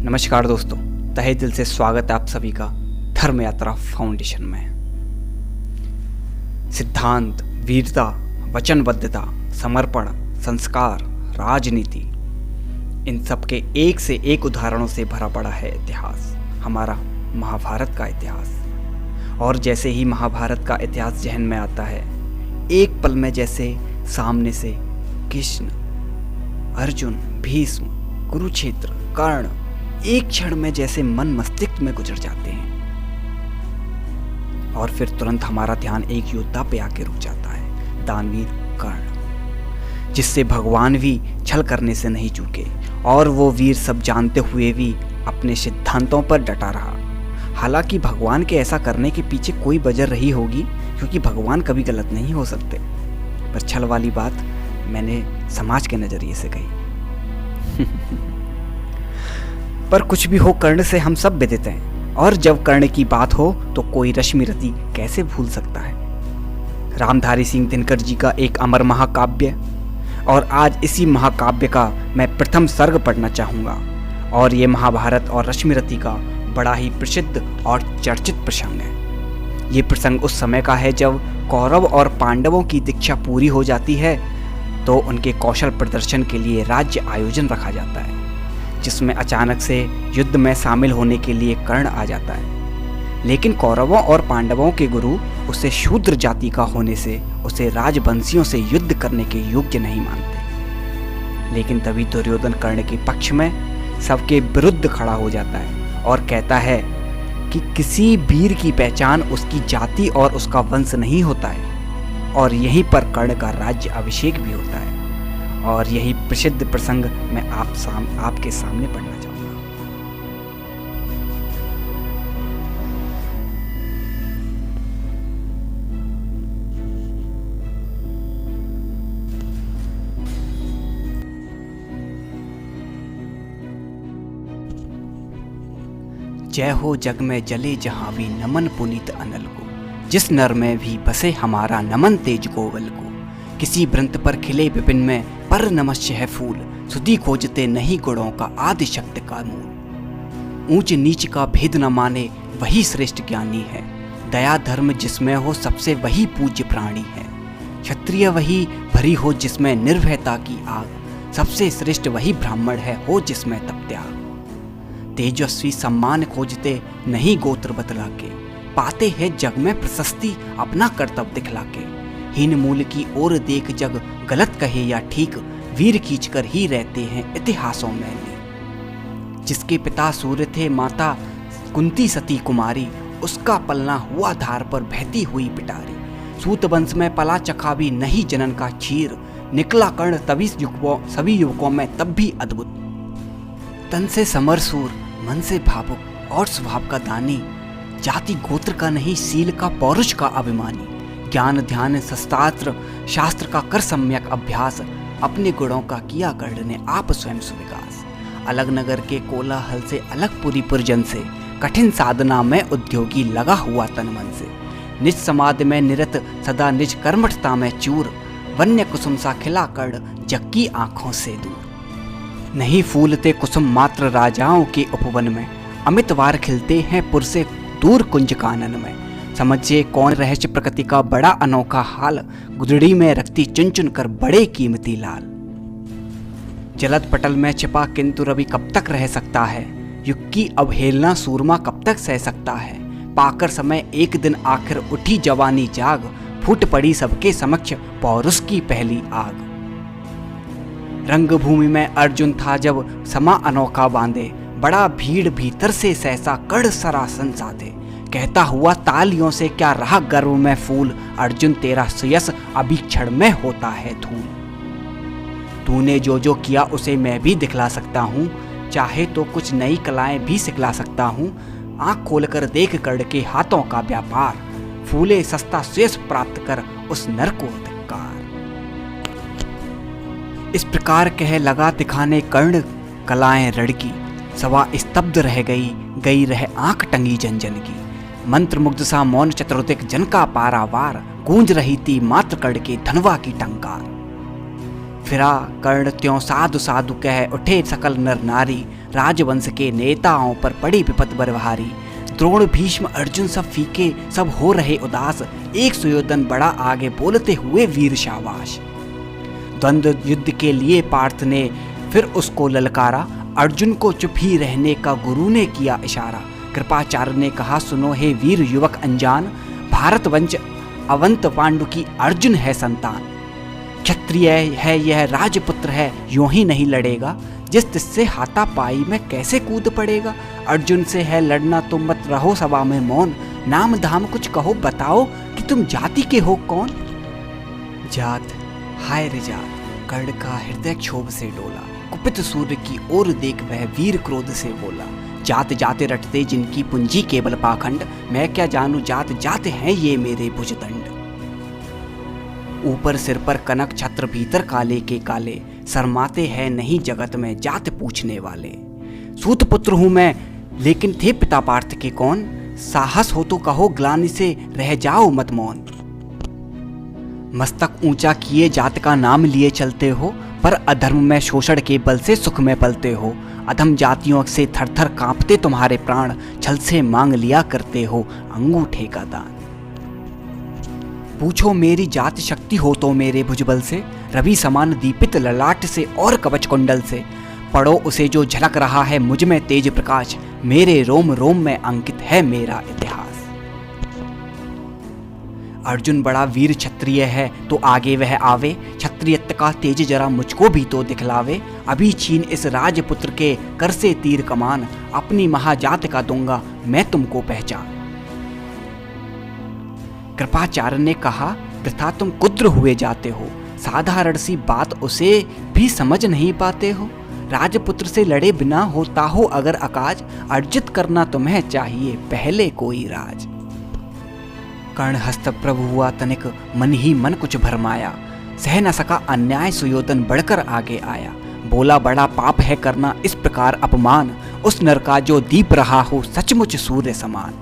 नमस्कार दोस्तों, तहे दिल से स्वागत है आप सभी का धर्म यात्रा फाउंडेशन में। सिद्धांत, वीरता, वचनबद्धता, समर्पण, संस्कार, राजनीति, इन सब के एक से एक उदाहरणों से भरा पड़ा है इतिहास, हमारा महाभारत का इतिहास। और जैसे ही महाभारत का इतिहास जहन में आता है, एक पल में जैसे सामने से कृष्ण, अर्जुन, भीष्म, कुरुक्षेत्र, कर्ण एक क्षण में जैसे मन मस्तिष्क में गुजर जाते हैं। और फिर तुरंत हमारा ध्यान एक योद्धा पे आके रुक जाता है, दानवीर कर्ण, जिससे भगवान भी छल करने से नहीं चूके। और वो वीर सब जानते हुए भी अपने सिद्धांतों पर डटा रहा। हालांकि भगवान के ऐसा करने के पीछे कोई वजह रही होगी, क्योंकि भगवान कभी गलत नहीं हो सकते। पर छल वाली बात मैंने समाज के नजरिए से कही। पर कुछ भी हो, कर्ण से हम सब विदित हैं। और जब कर्ण की बात हो तो कोई रश्मिरति कैसे भूल सकता है। रामधारी सिंह दिनकर जी का एक अमर महाकाव्य, और आज इसी महाकाव्य का मैं प्रथम सर्ग पढ़ना चाहूँगा। और ये महाभारत और रश्मिरति का बड़ा ही प्रसिद्ध और चर्चित प्रसंग है। ये प्रसंग उस समय का है जब कौरव और पांडवों की दीक्षा पूरी हो जाती है तो उनके कौशल प्रदर्शन के लिए राज्य आयोजन रखा जाता है, जिसमें अचानक से युद्ध में शामिल होने के लिए कर्ण आ जाता है। लेकिन कौरवों और पांडवों के गुरु उसे शूद्र जाति का होने से उसे राजवंशियों से युद्ध करने के योग्य नहीं मानते। लेकिन तभी दुर्योधन कर्ण के पक्ष में सबके विरुद्ध खड़ा हो जाता है और कहता है कि किसी वीर की पहचान उसकी जाति और उसका वंश नहीं होता है। और यहीं पर कर्ण का राज्य अभिषेक भी होता है। और यही प्रसिद्ध प्रसंग मैं आपके सामने पढ़ना चाहूँगा। जय हो जग में जले जहाँ भी नमन पुनीत अनल को, जिस नर में भी बसे हमारा नमन तेज गोवल को। किसी व्रंत पर खिले विपिन में पर नमस्य है फूल, सुधि खोजते नहीं गुणों का आदि शक्ति का मूल। ऊंच नीच का भेद न माने वही श्रेष्ठ ज्ञानी है, दया धर्म जिसमें हो सबसे वही पूज्य प्राणी है। क्षत्रिय वही भरी हो जिसमें निर्भयता की आग, सबसे श्रेष्ठ वही ब्राह्मण है हो जिसमें तप त्याग। तेजस्वी सम्मान खोजते नहीं गोत्र बतला के, पाते हैं जग में प्रशस्ति अपना कर्तव्य दिखला के। हीन मूल की ओर देख जग गलत कहे या ठीक, वीर खींचकर ही रहते हैं इतिहासों में ली। जिसके पिता सूर्य थे माता कुंती सती कुमारी, उसका पलना हुआ धार पर बहती हुई पिटारी। सूत वंश में पला चखा भी नहीं जनन का क्षीर, निकला कर्ण तभी सभी युवकों में तब भी अद्भुत। तन से समर सूर, मन से भावुक और स्वभाव का दानी, जाति गोत्र का नहीं शील का पौरुष का अभिमानी। ज्ञान ध्यान शस्त्रास्त्र शास्त्र का कर सम्यक अभ्यास, अपने गुणों का किया कर्ण ने आप स्वयं सुविकास। अलग नगर के कोलाहल से अलग पुरी पुरजन से, कठिन साधना में उद्योगी लगा हुआ तन मन से। निज समाधि में निरत सदा निज कर्मठता में चूर, वन्य कुसुम सा खिला कर्ण जग की आंखों से दूर। नहीं फूलते कुसुम मात्र राजाओं के उपवन में, अमित वार खिलते हैं पुर से दूर कुंज कानन में। समझिए कौन रहस्य प्रकृति का बड़ा अनोखा हाल, गुदड़ी में रखती चुन चुन कर बड़े कीमती लाल। जलद पटल में छिपा किंतु रवि कब तक रह सकता है, युग की अवहेलना सूरमा कब तक सह सकता है। पाकर समय एक दिन आखिर उठी जवानी जाग, फूट पड़ी सबके समक्ष पौरुष की पहली आग। रंगभूमि में अर्जुन था जब समा अनोखा बांधे, बड़ा भीड़ भीतर से सहसा कड़ सरासन साधे। कहता हुआ तालियों से क्या रहा गर्व में फूल, अर्जुन तेरा सुयस अभी क्षण में होता है धूल। तूने जो जो किया उसे मैं भी दिखला सकता हूँ, चाहे तो कुछ नई कलाएं भी सिखला सकता हूँ। आँख खोलकर देख कर्ण के हाथों का व्यापार, फूले सस्ता सुयस प्राप्त कर उस नर को धिक्कार। इस प्रकार कह लगा दिखाने कर्ण कलाएं रणकी, सवा स्तब्ध रह गई रह आंख टंगी जन जन की। मंत्र मुग्ध सा मौन चतुर्दिक जन का पारावार, गूंज रही थी मात्र कर्ण के धनवा की टंकार। फिरा कर्ण त्यों साधु साधु कह उठे सकल नर नारी, राजवंश के नेताओं पर पड़ी विपत बरभारी। द्रोण भीष्म अर्जुन सब फीके, सब हो रहे उदास, एक सुयोधन बड़ा आगे बोलते हुए वीर शाबाश। द्वंद्व युद्ध के लिए पार्थ ने फिर उसको ललकारा, अर्जुन को चुप ही रहने का गुरु ने किया इशारा। कृपाचार्य ने कहा सुनो हे वीर युवक अनजान, भारत वंश अवंत पांडु की अर्जुन है संतान। क्षत्रिय है यह राजपुत्र है, यूं ही नहीं लड़ेगा, जिस तिससे हाथापाई में कैसे कूद पड़ेगा। अर्जुन से है लड़ना तो मत रहो सभा में मौन, नाम धाम कुछ कहो बताओ कि तुम जाति के हो कौन। जात हाय रे जात, कर्ण का हृदय क्षोभ से डोला, कुपित सूर्य की ओर देख वह वीर क्रोध से बोला। जात जाते रटते जिनकी पूंजी केवल पाखंड, मैं क्या जानू जात जाते हैं ये मेरे भुजदंड। ऊपर सिर पर कनक छत्र भीतर काले के काले, शर्माते हैं नहीं जगत में जात पूछने वाले। सूत पुत्र हूं मैं लेकिन थे पिता पार्थ के कौन, साहस हो तो कहो ग्लानि से रह जाओ मत मौन। मस्तक ऊंचा किए जात का नाम लिए चलते हो, पर अधर्म में शोषण के बल से सुख में पलते हो। अधम जातियों से थर थर कांपते तुम्हारे प्राण, छल से मांग लिया करते हो अंगूठे का दान। पूछो मेरी जात शक्ति हो तो मेरे भुजबल से, रवि समान दीपित ललाट से और कवच कुंडल से। पढ़ो उसे जो झलक रहा है मुझ में तेज प्रकाश, मेरे रोम रोम में अंकित है मेरा इतिहास। अर्जुन बड़ा वीर क्षत्रिय है तो आगे वह आवे, क्षत्रियत्व का तेज जरा मुझको भी तो दिखलावे। अभी छीन इस राजपुत्र के कर से तीर कमान, अपनी महाजात का दूंगा मैं तुमको पहचान। कृपाचार्य ने कहा वृथा तुम कुद्र हुए जाते हो, साधारण सी बात उसे भी समझ नहीं पाते हो। राजपुत्र से लड़े बिना होता हो अगर अकाज, अर्जित करना तुम्हें चाहिए पहले कोई राज। कर्ण हस्त प्रभु हुआ तनिक, मन ही मन कुछ भरमाया, सह न सका अन्याय सुयोधन बढ़कर आगे आया। बोला बड़ा पाप है करना इस प्रकार अपमान, उस नर का जो दीप रहा हो सचमुच सूर्य समान।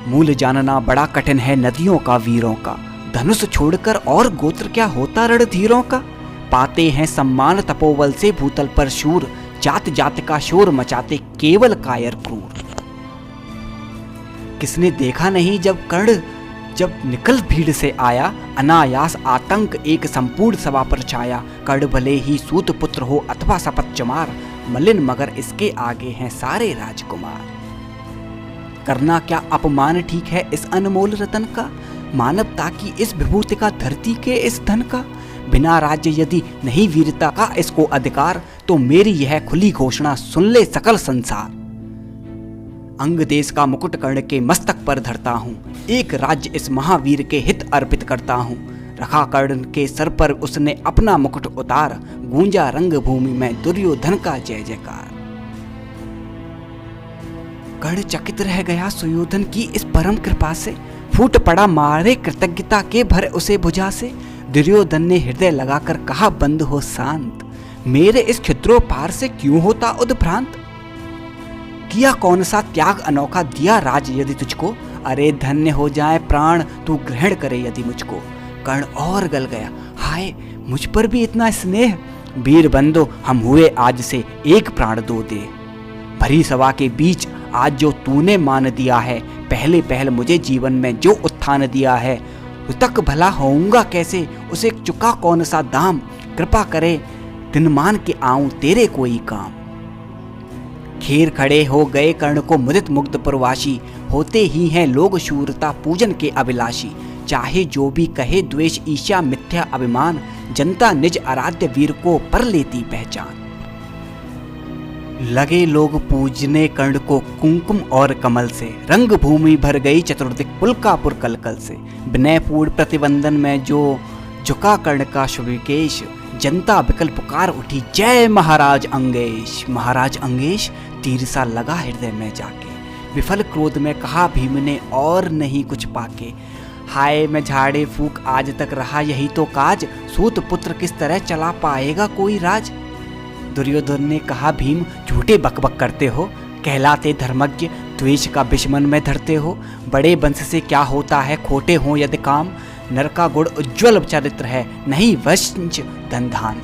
मूल जानना बड़ा कठिन है नदियों का वीरों का, धनुष छोड़कर और गोत्र क्या होता रणधीरों का। पाते हैं सम्मान तपोबल से भूतल पर शूर, जात जात का शोर मचाते केवल कायर क्रूर। किसने देखा नहीं जब निकल भीड़ से आया, अनायास आतंक एक संपूर्ण सभा पर छाया। कर्ण भले ही सूत पुत्र हो अथवा शपथ चमार, मलिन मगर इसके आगे हैं सारे राजकुमार। करना क्या अपमान ठीक है इस अनमोल रतन का, मानवता की इस विभूति का धरती के इस धन का। बिना राज्य यदि नहीं वीरता का इसको अधिकार, तो मेरी यह खुली घोषणा सुन ले सकल संसार। अंग देश का मुकुट कर्ण के मस्तक पर धरता हूँ, एक राज्य इस महावीर के हित अर्पित करता हूँ। रखा कर्ण के सर पर उसने अपना मुकुट उतार, गूंजा रंग भूमि में दुर्योधन का जय जयकार। कर्ण चकित रह गया सुयोधन की इस परम कृपा से, फूट पड़ा मारे कृतज्ञता के भर उसे भुजा से। दुर्योधन ने हृदय लगाकर कहा बंद हो शांत, मेरे इस क्षुद्रोपहार से क्यों होता उद्भ्रांत। किया कौन सा त्याग अनोखा दिया राज यदि तुझको, अरे धन्य हो जाए प्राण तू ग्रहण करे यदि मुझको। कर्ण और गल गया, हाय मुझ पर भी इतना स्नेह, वीर बंदो हम हुए आज से एक प्राण दो दे। भरी सभा के बीच आज जो तूने मान दिया है, पहले पहल मुझे जीवन में जो उत्थान दिया है, तक भला होऊंगा कैसे उसे चुका कौन सा दाम। कृपा करे दिन मान के आऊं तेरे कोई काम। खेर खड़े हो गए कर्ण को मुदित मुग्ध प्रवासी, होते ही हैं लोग शूरता पूजन के अभिलाषी। चाहे जो भी कहे द्वेष ईर्ष्या मिथ्या अभिमान, जनता निज आराध्य वीर को पर लेती पहचान। लगे लोग पूजने कर्ण को कुंकुम और कमल से, रंग भूमि भर गई चतुर्दिक पुलकापुर कलकल से। विनयपूर्ण प्रतिबंधन में जो झुका कर्ण का शुभकेश, जनता बिकल पुकार उठी जय महाराज अंगेश। महाराज अंगेश तीर सा लगा हृदय में जाके, विफल क्रोध में कहा भीम ने और नहीं कुछ पाके। हाय मैं झाड़े फूक आज तक रहा यही तो काज, सूत पुत्र किस तरह चला पाएगा कोई राज। दुर्योधन ने कहा भीम झूठे बकबक करते हो, कहलाते धर्मज्ञ द्वेष का बिशमन में धरते हो। बड़े वंश से क्या होता है खोटे हो यदि काम, नर का गुण उज्ज्वल चरित्र है नहीं वंश धन धान।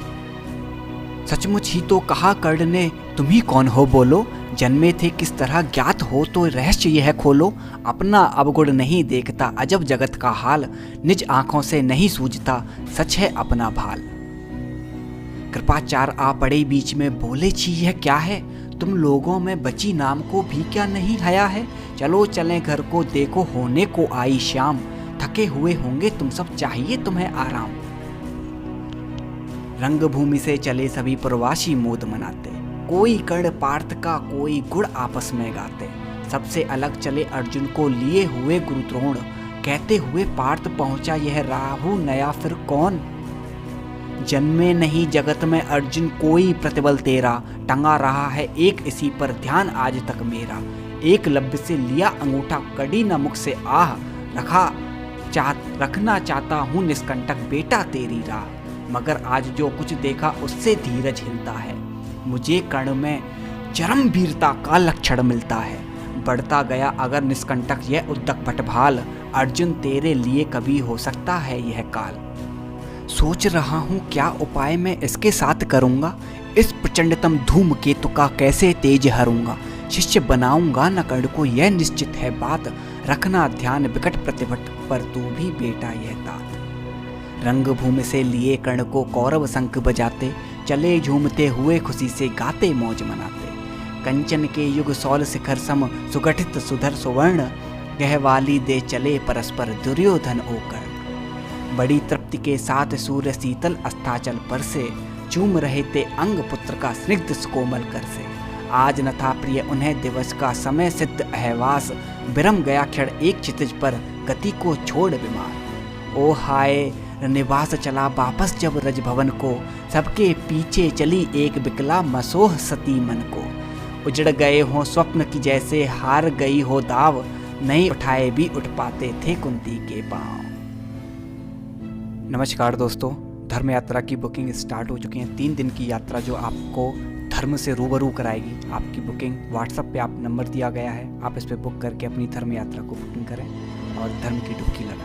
सचमुच ही तो कहा कर्ण ने, तुम ही कौन हो बोलो, जन्मे थे किस तरह ज्ञात हो तो रहस्य यह खोलो। अपना अवगुण नहीं देखता अजब जगत का हाल, निज आंखों से नहीं सूझता सच है अपना भाल। कृपाचार्य आ पड़े बीच में, बोले छी यह क्या है, तुम लोगों में बची नाम को भी क्या नहीं हया है। चलो चलें घर को, देखो होने को आई शाम, थके हुए होंगे तुम सब, चाहिए तुम्हें आराम। रंगभूमि से चले सभी प्रवासी मोद मनाते, कोई कर्ण पार्थ का कोई गुण आपस में गाते। सबसे अलग चले अर्जुन को लिए हुए गुरुद्रोण, कहते हुए पार्थ पहुंचा यह राहु नया फिर कौन। जन्मे नहीं जगत में अर्जुन कोई प्रतिबल तेरा, टंगा रहा है एक इसी पर ध्यान आज तक मेरा। एक लब्ध से लिया अंगूठा, कड़ी न मुख से आह, रखना चाहता हूँ निष्कंटक बेटा तेरी राह। मगर आज जो कुछ देखा उससे धीरज हिलता है, मुझे कर्ण में चरम वीरता का लक्षण मिलता है। बढ़ता गया अगर निष्कंटक यह उद्दक पटभाल, अर्जुन तेरे लिए कभी हो सकता है यह काल। सोच रहा हूँ क्या उपाय मैं इसके साथ करूँगा, इस प्रचंडतम धूमकेतु का कैसे तेज हरूंगा। शिष्य बनाऊंगा न कर्ण को यह निश्चित है बात, रखना ध्यान विकट प्रतिभट पर तू भी बेटा यह तात। रंगभूमि से लिए कर्ण को कौरव शंख बजाते, चले झूमते हुए खुशी से गाते मौज मनाते। कंचन के युग सौल शिखर सम सुगठित सुधर सुवर्ण, गहवाली दे चले परस्पर दुर्योधन ओकर। बड़ी तृप्ति के साथ सूर्य शीतल अस्ताचल पर से, चूम रहे थे अंग पुत्र का स्निग्ध सुकोमल कर से। आज न था प्रिय उन्हें दिवस का समय सिद्ध अहवास, विरम गया क्षण एक क्षितिज पर गति को छोड़ विमान। ओ हाय निवास चला वापस जब रजभवन को, सबके पीछे चली एक बिकला मसोह सती मन को। उजड़ गए हों स्वप्न की जैसे हार गई हो दाव, नहीं उठाए भी उठ पाते थे कुंती के पांव। नमस्कार दोस्तों, धर्म यात्रा की बुकिंग स्टार्ट हो चुकी है। 3 दिन की यात्रा जो आपको धर्म से रूबरू कराएगी। आपकी बुकिंग व्हाट्सएप पे आप नंबर दिया गया है, आप इस पे बुक करके अपनी धर्म यात्रा को बुकिंग करें और धर्म की डुबकी लगाएं।